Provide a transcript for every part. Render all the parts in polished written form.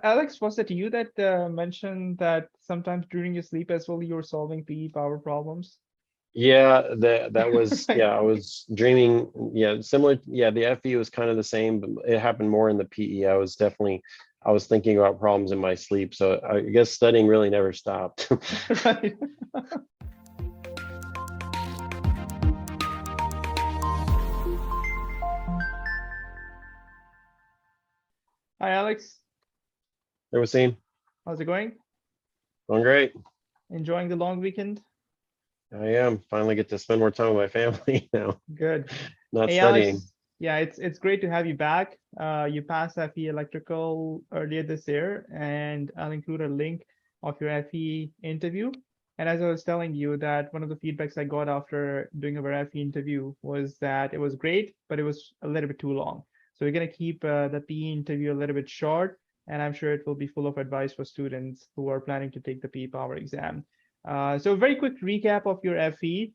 Alex, was it you that mentioned that sometimes during your sleep as well, you were solving PE power problems? Yeah, that was, Right. yeah, I was dreaming, yeah, similar. Yeah, the FE was kind of the same, but it happened more in the PE. I was thinking about problems in my sleep. So I guess studying really never stopped. Right. Hi, Alex. Ever seen? How's it going? Going great. Enjoying the long weekend? I am finally get to spend more time with my family now, Good. not Hey, studying. Alex. Yeah, it's great to have you back. You passed FE Electrical earlier this year, and I'll include a link of your FE interview. And as I was telling you, that one of the feedbacks I got after doing our FE interview was that it was great, but it was a little bit too long. So we're gonna keep the PE interview a little bit short, and I'm sure it will be full of advice for students who are planning to take the PE Power exam. So a very quick recap of your FE.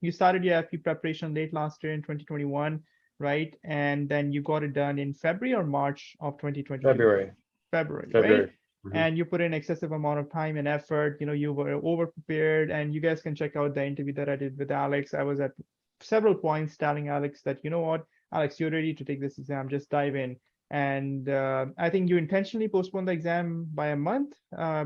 You started your FE preparation late last year in 2021, right? And then you got it done in February or March of 2022. February, February, right? February. Mhm. And you put in excessive amount of time and effort. You were over prepared, and you guys can check out the interview that I did with Alex. I was at several points telling Alex that, you know what, Alex, you're ready to take this exam. Just dive in. And I think you intentionally postponed the exam by a month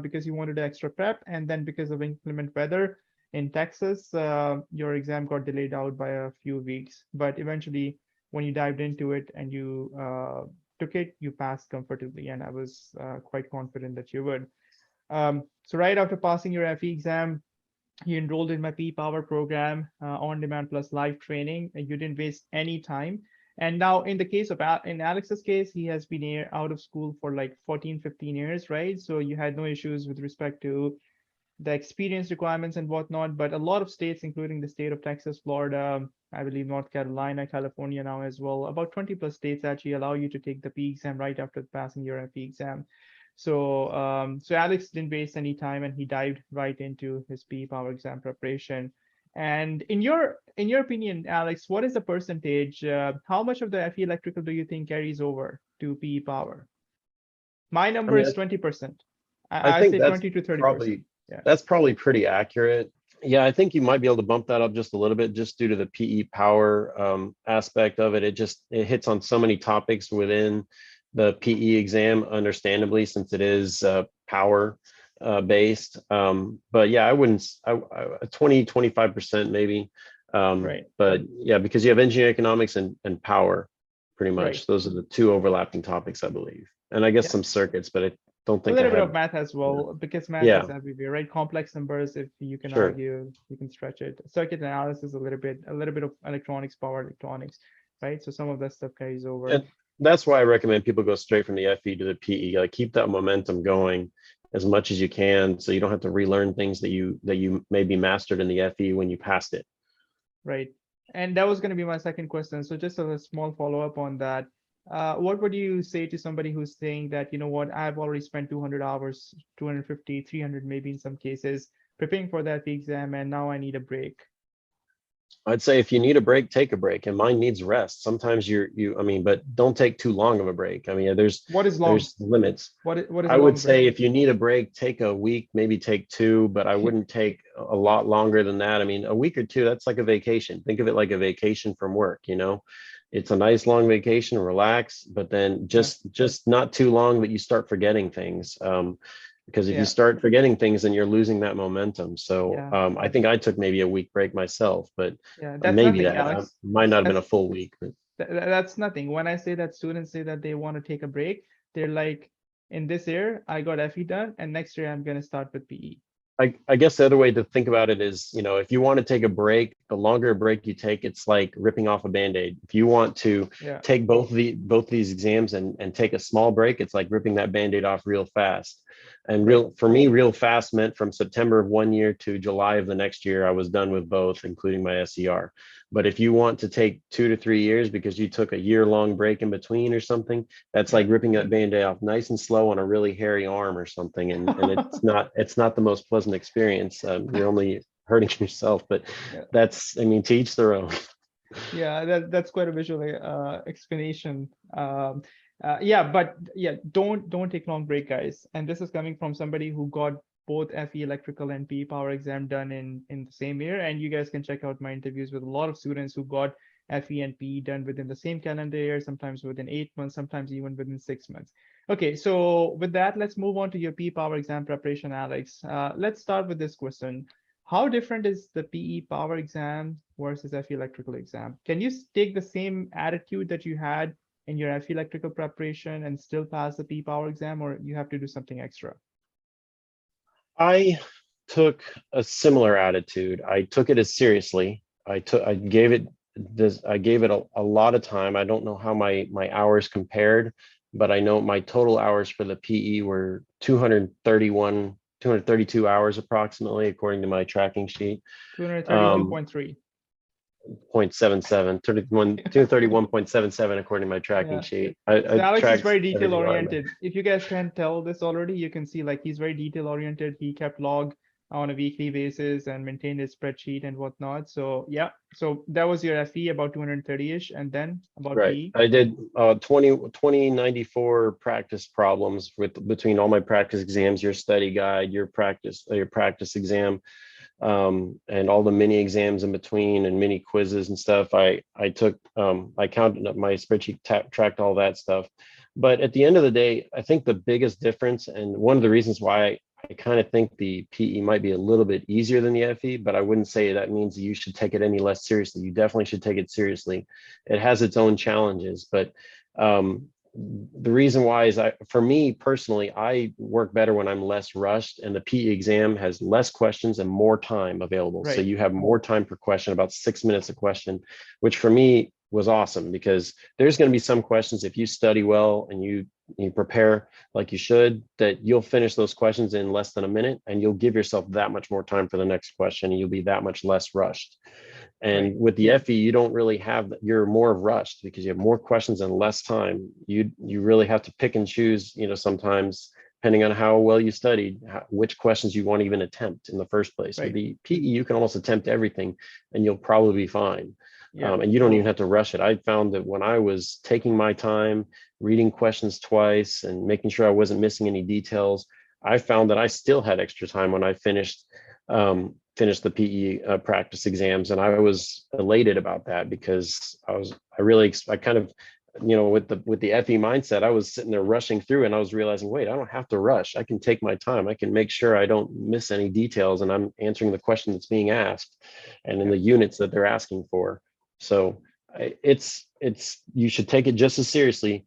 because you wanted extra prep, and then because of inclement weather in Texas, your exam got delayed out by a few weeks. But eventually, when you dived into it and you took it, you passed comfortably, and I was quite confident that you would. So right after passing your FE exam, you enrolled in my P Power program, on demand plus live training, and you didn't waste any time. And now, in the case of in Alex's case, he has been out of school for like 14, 15 years, right? So you had no issues with respect to the experience requirements and whatnot. But a lot of states, including the state of Texas, Florida, I believe North Carolina, California now as well, about 20 plus states actually allow you to take the P exam right after passing your FE exam. So Alex didn't waste any time, and he dived right into his P Power exam preparation. And in your opinion, Alex, what is the percentage? How much of the FE electrical do you think carries over to PE Power? My I number mean, is 20%. I I think say 20 to 30%. probably Yeah. that's probably pretty accurate. Yeah, I think you might be able to bump that up just a little bit just due to the PE power aspect of it. It hits on so many topics within the PE exam, understandably, since it is power based. But yeah, I wouldn't, 20, 25% maybe. Right. But yeah, because you have engineering economics and power, pretty Right. much. Those are the two overlapping topics, I believe. And I guess Yeah. some circuits, but I don't A think I little bit of had, math as yeah. well, because math Yeah, is everywhere, right? Complex numbers, if you can sure. argue, you can stretch it. Circuit analysis, a little bit of electronics, power electronics, right? So some of that stuff carries over. And that's why I recommend people go straight from the FE to the PE. Like keep that momentum going as much as you can, so you don't have to relearn things that you maybe mastered in the FE when you passed it. Right. And that was going to be my second question. So just as a small follow-up on that, what would you say to somebody who's saying that, you know what, I've already spent 200 hours, 250, 300 maybe in some cases, preparing for that exam, and now I need a break. I'd say if you need a break, take a break. And mine needs rest. Sometimes I mean, but don't take too long of a break. I mean, What is long? there's limits. What is I a would long break? say if you need a break, take a week, maybe take two, but I wouldn't take a lot longer than that. I mean, a week or two, that's like a vacation. Think of it like a vacation from work, you know? It's a nice long vacation, relax, but then Yeah. just not too long that you start forgetting things. Because if you Yeah. start forgetting things, then you're losing that momentum. So Yeah. I think I took maybe a week break myself, but Yeah. That's maybe nothing, that Alex. might not have been That's a full week. But that's nothing. When I say that students say that they want to take a break, they're like, in this year, I got FE done, and next year I'm gonna start with PE. I guess the other way to think about it is, if you want to take a break, the longer a break you take, it's like ripping off a band-aid. If you want to Yeah. take both these exams and take a small break, it's like ripping that band-aid off real fast. And Right. for me, real fast meant from September of one year to July of the next year, I was done with both, including my SER. But if you want to take 2 to 3 years because you took a year-long break in between or something, that's Yeah. like ripping that band-aid off nice and slow on a really hairy arm or something, and it's not the most pleasant experience. You're only hurting yourself, but Yeah. I mean, to each their own. Yeah, that's quite a visual explanation. Yeah, but yeah, don't take long break, guys. And this is coming from somebody who got both FE electrical and PE power exam done in the same year. And you guys can check out my interviews with a lot of students who got FE and PE done within the same calendar year, sometimes within 8 months, sometimes even within 6 months. Okay, so with that, let's move on to your PE power exam preparation, Alex. Let's start with this question. How different is the PE power exam versus FE electrical exam? Can you take the same attitude that you had in your FE electrical preparation and still pass the P power exam, or you have to do something extra? I took a similar attitude. I took it as seriously. I gave it a lot of time. I don't know how my hours compared, but I know my total hours for the PE were 232 hours approximately, according to my tracking sheet. 232.3. 0.77, 231.77 according to my tracking Yeah. sheet. So I Alex is tracked very detail everything on. oriented. If you guys can tell this already, you can see like he's very detail oriented. He kept log on a weekly basis and maintained his spreadsheet and whatnot. So yeah, so that was your FE about 230-ish, and then about Right. PE. I did 2094 practice problems with between all my practice exams, your study guide, your practice exam, and all the mini exams in between and mini quizzes and stuff. I took I counted up my spreadsheet, tracked all that stuff. But at the end of the day, I think the biggest difference, and one of the reasons why I kind of think the PE might be a little bit easier than the FE, but I wouldn't say that means you should take it any less seriously. You definitely should take it seriously. It has its own challenges, but the reason why is for me personally, I work better when I'm less rushed, and the PE exam has less questions and more time available. So Right. you have more time per question, about 6 minutes a question, which for me was awesome because there's going to be some questions if you study well and you prepare like you should, that you'll finish those questions in less than a minute and you'll give yourself that much more time for the next question and you'll be that much less rushed. And Right. with the FE, you don't really have, you're more rushed because you have more questions and less time. You really have to pick and choose, sometimes depending on how well you studied, which questions you want to even attempt in the first place. With Right. the PE, you can almost attempt everything and you'll probably be fine. Yeah. And you don't even have to rush it. I found that when I was taking my time, reading questions twice and making sure I wasn't missing any details, I found that I still had extra time when I finished the PE practice exams, and I was elated about that because I kind of, with the FE mindset, I was sitting there rushing through, and I was realizing, wait, I don't have to rush. I can take my time. I can make sure I don't miss any details, and I'm answering the question that's being asked, and in the units that they're asking for. So it's you should take it just as seriously.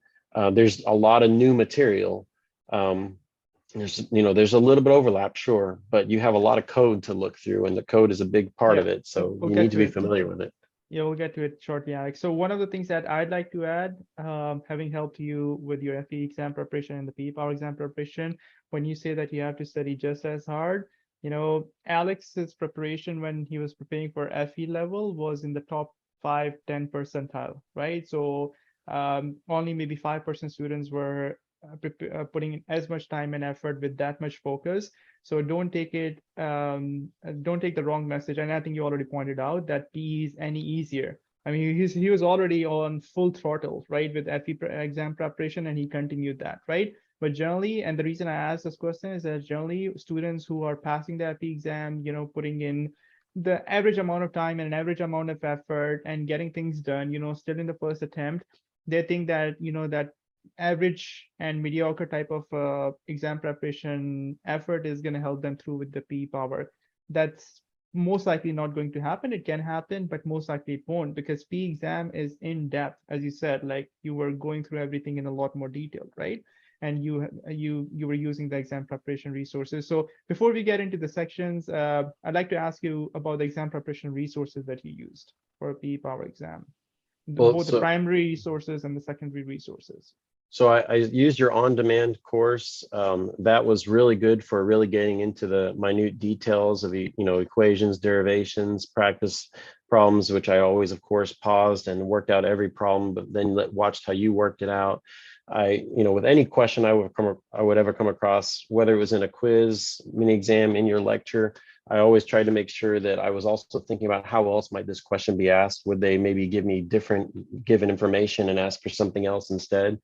There's a lot of new material. There's a little bit overlap, sure, but you have a lot of code to look through, and the code is a big part Yeah. of it. So We'll you get need to to be it. familiar with it. Yeah, we'll get to it shortly, Alex. So one of the things that I'd like to add, having helped you with your FE exam preparation and the PE Power exam preparation, when you say that you have to study just as hard, Alex's preparation when he was preparing for FE level was in the top 5-10 percentile, right? So only maybe 5% students were putting in as much time and effort with that much focus. So don't take the wrong message. And I think you already pointed out that PE is any easier. I mean, he was already on full throttle, right, with FE exam preparation, and he continued that, right? But generally, and the reason I asked this question is that generally students who are passing the FE exam, putting in the average amount of time and an average amount of effort and getting things done, still in the first attempt, they think that, that average and mediocre type of exam preparation effort is going to help them through with the PE power. That's most likely not going to happen. It can happen, but most likely it won't, because PE exam is in depth, as you said, like you were going through everything in a lot more detail, right? And you were using the exam preparation resources. So before we get into the sections, I'd like to ask you about the exam preparation resources that you used for a PE power exam, Well, both the primary resources and the secondary resources. So I used your on-demand course. That was really good for really getting into the minute details of equations, derivations, practice problems, which I always, of course, paused and worked out every problem, but then watched how you worked it out. With any question I would ever come across, whether it was in a quiz, mini exam, in your lecture, I always tried to make sure that I was also thinking about how else might this question be asked. Would they maybe give me different given information and ask for something else instead?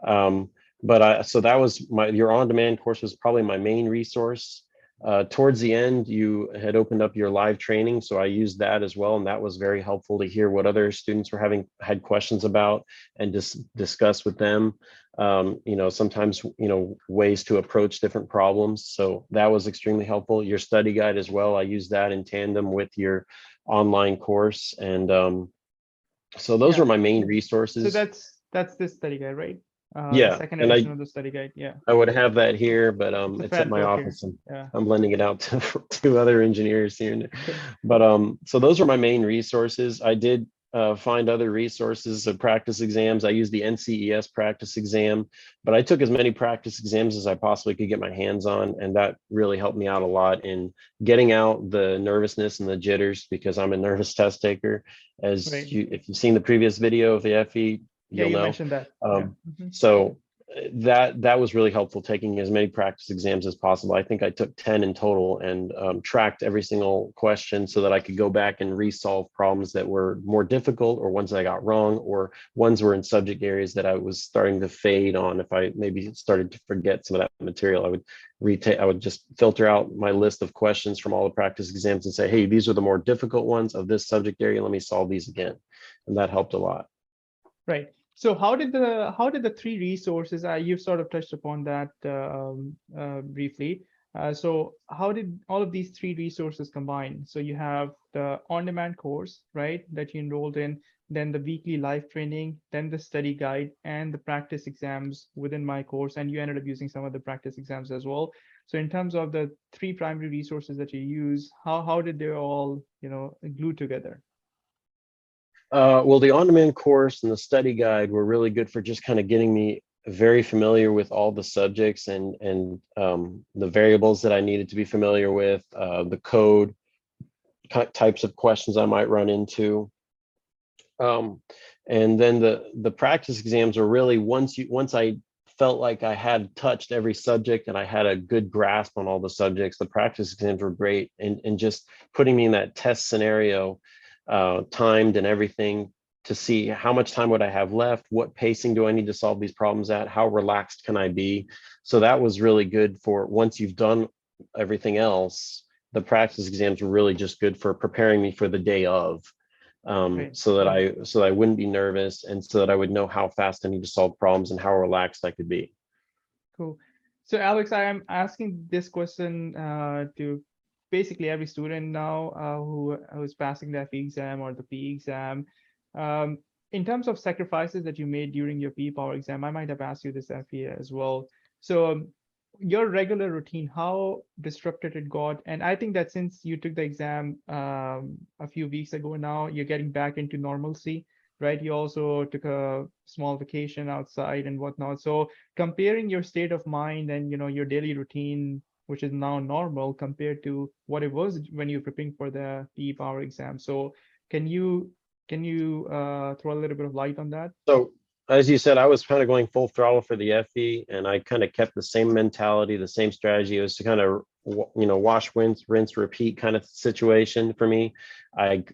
So that was your on-demand course was probably my main resource. Towards the end, you had opened up your live training, so I used that as well, and that was very helpful to hear what other students were had questions about and just discuss with them. Sometimes ways to approach different problems. So that was extremely helpful. Your study guide as well. I used that in tandem with your online course, and so those Yeah. are my main So resources. that's this study guide, right? The Yeah, second and edition of the study guide. Yeah. I would have that here, but It's a it's at fat my book here. office and Yeah. I'm lending it out to two other engineers here. Okay. But so those are my main resources. I did find other resources of practice exams. I used the NCEES practice exam, but I took as many practice exams as I possibly could get my hands on, and that really helped me out a lot in getting out the nervousness and the jitters because I'm a nervous test taker. Right. If you've seen the previous video of the FE, Yeah, you'll you know. mentioned that. Yeah. Um, so that was really helpful, taking as many practice exams as possible. I think I took 10 in total, and tracked every single question so that I could go back and resolve problems that were more difficult, or ones that I got wrong, or ones were in subject areas that I was starting to fade on. If I maybe started to forget some of that material, I would just filter out my list of questions from all the practice exams and say, hey, these are the more difficult ones of this subject area, let me solve these again. And that helped a lot. Right. So how did the three resources, you've sort of touched upon that briefly. So how did all of these three resources combine? So you have the on-demand course, right, that you enrolled in, then the weekly live training, then the study guide, and the practice exams within my course, and you ended up using some of the practice exams as well. So in terms of the three primary resources that you use, how did they all, glue together? Well, the on-demand course and the study guide were really good for just kind of getting me very familiar with all the subjects and the variables that I needed to be familiar with, the code types of questions I might run into. And then the practice exams are really once I felt like I had touched every subject and I had a good grasp on all the subjects, the practice exams were great, and just putting me in that test scenario, timed and everything, to see how much time would I have left, what pacing do I need to solve these problems at, how relaxed can I be. So that was really good for once you've done everything else. The practice exams were really just good for preparing me for the day of, Right. so that I wouldn't be nervous, and so that I would know how fast I need to solve problems and how relaxed I could be. Cool. So Alex, I am asking this question to basically every student now who is passing the FE exam or the PE exam. Um, in terms of sacrifices that you made during your PE Power exam, I might have asked you this FE as well. So your regular routine, how disrupted it got? And I think that since you took the exam a few weeks ago now, you're getting back into normalcy, right? You also took a small vacation outside and whatnot. So comparing your state of mind and your daily routine, which is now normal, compared to what it was when you're preparing for the PE Power exam. So can you throw a little bit of light on that? So as you said, I was kind of going full throttle for the FE, and I kind of kept the same mentality, the same strategy. It was to kind of wash, rinse, repeat kind of situation for me. I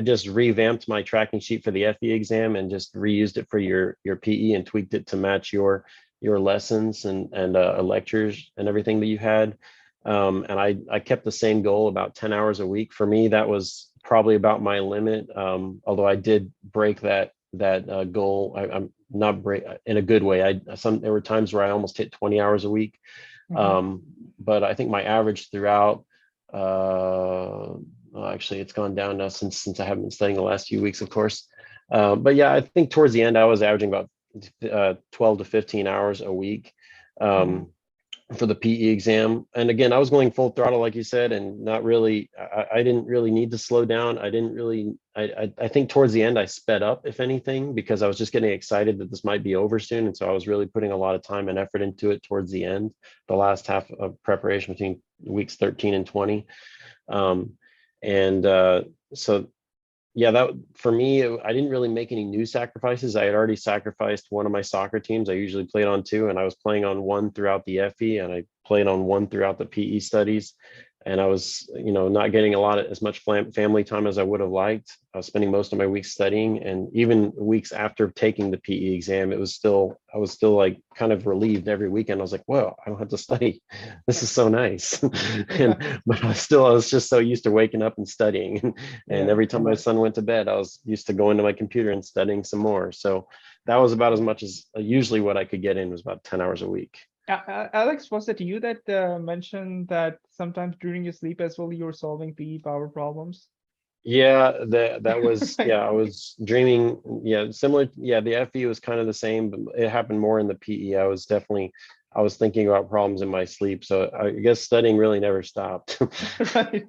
just revamped my tracking sheet for the FE exam and just reused it for your PE and tweaked it to match your lessons and lectures and everything that you had. And I kept the same goal, about 10 hours a week. For me, that was probably about my limit. Although I did break that goal. I'm not break in a good way. There were times where I almost hit 20 hours a week. Mhm. But I think my average throughout, well, actually it's gone down now since I haven't been studying the last few weeks, of course. But yeah, I think towards the end I was averaging about 12 to 15 hours a week. Mhm. For the PE exam. And again, I was going full throttle, like you said, and not really, I didn't really need to slow down. I didn't really, I think towards the end I sped up, if anything, because I was just getting excited that this might be over soon. And so I was really putting a lot of time and effort into it towards the end, the last half of preparation between weeks 13 and 20. Um, and so yeah, that for me, I didn't really make any new sacrifices. I had already sacrificed one of my soccer teams. I usually played on two, and I was playing on one throughout the FE, and I played on one throughout the PE studies. and I was, not getting as much family time as I would have liked. I was spending most of my weeks studying, and even weeks after taking the PE exam, I was still like kind of relieved every weekend. I was like, "Whoa, I don't have to study. This is so nice." Yeah. But I was just so used to waking up and studying, and Yeah. every time my son went to bed, I was used to going to my computer and studying some more. So that was about as much as usually what I could get in was about 10 hours a week. Alex, was it you that mentioned that sometimes during your sleep as well, you were solving PE power problems? Yeah, that was, Right. yeah, I was dreaming, yeah, similar, yeah, the FE was kind of the same, but it happened more in the PE. I was thinking about problems in my sleep, so I guess studying really never stopped. Right.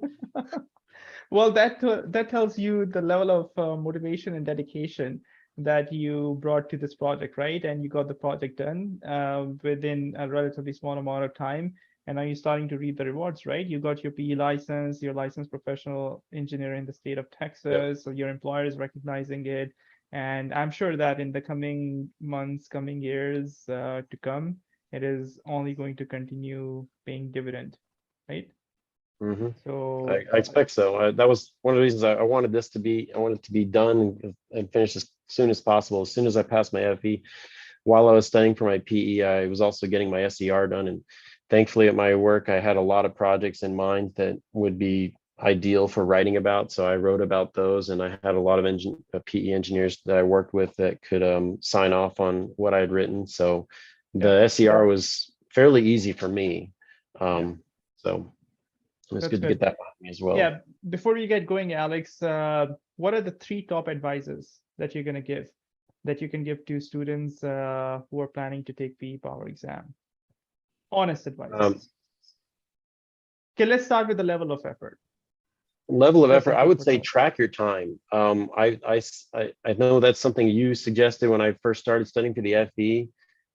Well, that tells you the level of motivation and dedication that you brought to this project, right? And you got the project done within a relatively small amount of time. And now you're starting to reap the rewards, right? You got your PE license, your licensed professional engineer in the state of Yep. Texas, so your employer is recognizing it. And I'm sure that in the coming months, coming years to come, it is only going to continue paying dividend, right? hmm So I expect so. That was one of the reasons I wanted I wanted it to be done and finished as soon as possible. As soon as I passed my FE, while I was studying for my PE, I was also getting my SER done. And thankfully at my work, I had a lot of projects in mind that would be ideal for writing about. So I wrote about those, and I had a lot of PE engineers that I worked with that could sign off on what I had written. So yeah, the SER was fairly easy for me. yeah, So it was that's good to good. get that behind me as well. Yeah, before you get going, Alex, what are the three top advices that you're gonna give that you can give to students who are planning to take PE Power exam? Honest advice. Um, Okay, let's start with the level of effort. Level of First effort, and I would say foremost. track your time. I know that's something you suggested when I first started studying for the FE,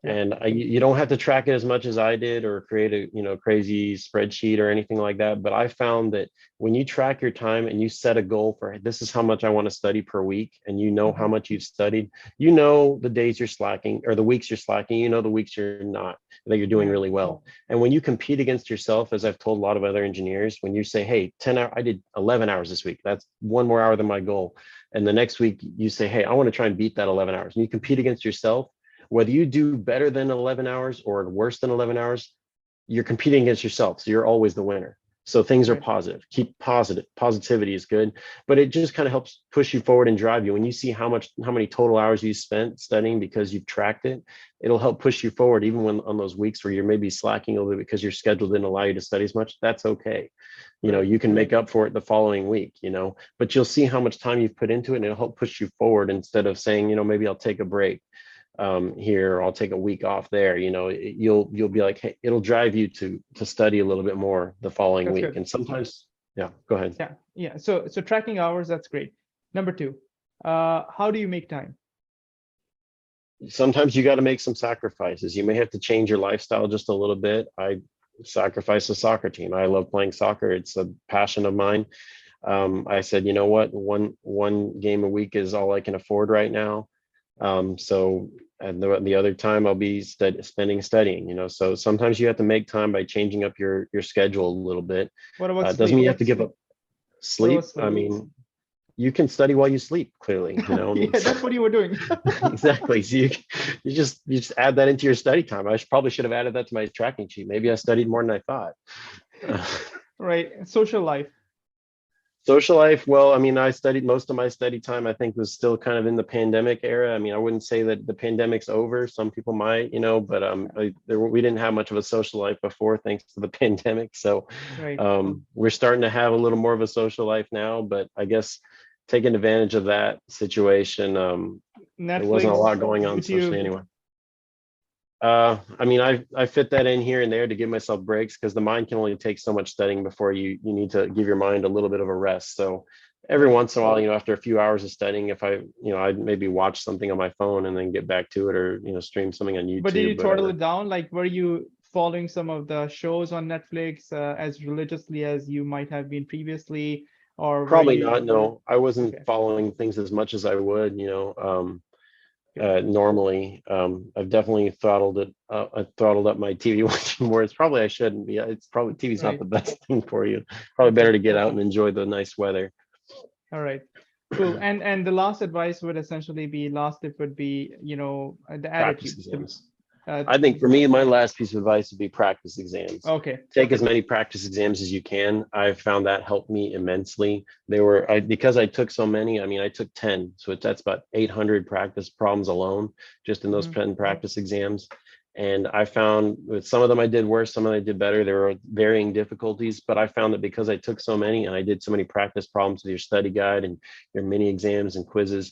Yeah. and you don't have to track it as much as I did or create a crazy spreadsheet or anything like that. But I found that when you track your time and you set a goal for, this is how much I want to study per week, and you know how Mhm. much you've studied, you know the days you're slacking or the weeks you're slacking, you know the weeks you're not, that you're doing Yeah. really well. And when you compete against yourself, as I've told a lot of other engineers, when you say, hey, 10 hours, I did 11 hours this week, that's one more hour than my goal. And the next week you say, hey, I want to try and beat that 11 hours. And you compete against yourself, whether you do better than 11 hours or worse than 11 hours, you're competing against yourself. So you're always the winner. So things are Right. positive. Keep positive. Positivity is good, but it just kind of helps push you forward and drive you. When you see how many total hours you spent studying because you've tracked it, it'll help push you forward. Even when on those weeks where you're maybe slacking a little bit because your schedule didn't allow you to study as much, that's okay. Right. You can make up for it the following week, but you'll see how much time you've put into it, and it'll help push you forward instead of saying, maybe I'll take a break here, I'll take a week off there. You'll be like, hey, it'll drive you to study a little bit more the following That's week. good. And sometimes, yeah, go ahead. Yeah. Yeah. So tracking hours, that's great. Number two, how do you make time? Sometimes you got to make some sacrifices. You may have to change your lifestyle just a little bit. I sacrificed a soccer team. I love playing soccer. It's a passion of mine. I said, you know what, one game a week is all I can afford right now. So and the other time I'll be spending studying, so sometimes you have to make time by changing up your schedule a little bit. What about Doesn't mean sleep? you have to give up What about sleep. I sleep? mean, you can study while you sleep, clearly, Yeah, that's what you were doing. exactly. So you just add that into your study time. Probably should have added that to my tracking sheet. Maybe I studied more than I thought. Right. Social life. Social life, well, I mean, I studied most of my study time, I think, was still kind of in the pandemic era. I mean, I wouldn't say that the pandemic's over. Some people might, but we didn't have much of a social life before, thanks to the pandemic. So Right. we're starting to have a little more of a social life now, but I guess taking advantage of that situation, there wasn't a Netflix, lot going on socially YouTube. anyway. I mean, I fit that in here and there to give myself breaks, because the mind can only take so much studying before you need to give your mind a little bit of a rest. So every Right. once in a while, after a few hours of studying, if I'd maybe watch something on my phone and then get back to it, or stream something on But did you YouTube, throttle whatever. it down? Like, were you following some of the shows on Netflix as religiously as you might have been previously, or were Probably you? not. No, I wasn't Okay. following things as much as I would. normally. I've definitely throttled it. I throttled up my TV watching more. It's probably I shouldn't be. It's probably TV's not Right. the best thing for you. Probably better to get out and enjoy the nice weather. All right. Cool. And the last advice would essentially be last tip would be, the Practice attitude. exams. Uh, I think for me, my last piece of advice would be practice exams. okay. Take as many practice exams as you can. I've found that helped me immensely. Because I took so many, I mean, I took 10. So that's about 800 practice problems alone, just in those 10 practice exams. And I found with some of them I did worse, some of them I did better. There were varying difficulties, but I found that because I took so many and I did so many practice problems with your study guide and your mini exams and quizzes,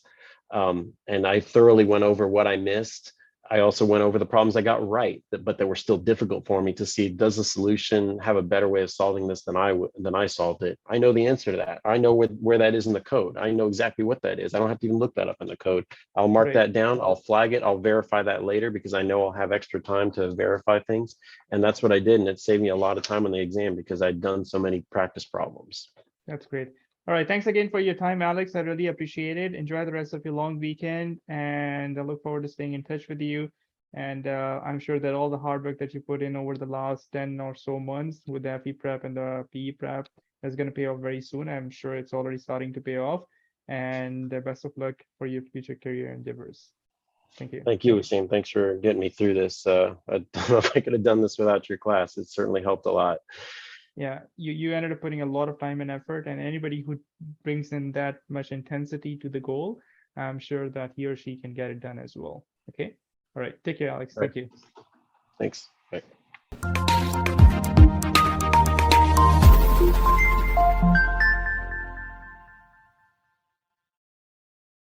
and I thoroughly went over what I missed. I also went over the problems I got right, but that were still difficult for me to see. Does the solution have a better way of solving this than I solved it? I know the answer to that. I know where that is in the code. I know exactly what that is. I don't have to even look that up in the code. I'll mark Right. that down. I'll flag it. I'll verify that later because I know I'll have extra time to verify things. And that's what I did. And it saved me a lot of time on the exam because I'd done so many practice problems. That's great. All right. Thanks again for your time, Alex. I really appreciate it. Enjoy the rest of your long weekend, and I look forward to staying in touch with you. And I'm sure that all the hard work that you put in over the last 10 or so months with the FE prep and the PE prep is going to pay off very soon. I'm sure it's already starting to pay off. And best of luck for your future career endeavors. Thank you. Thank you, Wasim. Thanks for getting me through this. I don't know if I could have done this without your class. It certainly helped a lot. Yeah, you ended up putting a lot of time and effort, and anybody who brings in that much intensity to the goal, I'm sure that he or she can get it done as well. Okay. All right. Take care, Alex. All right. Thank you. Thanks. Bye.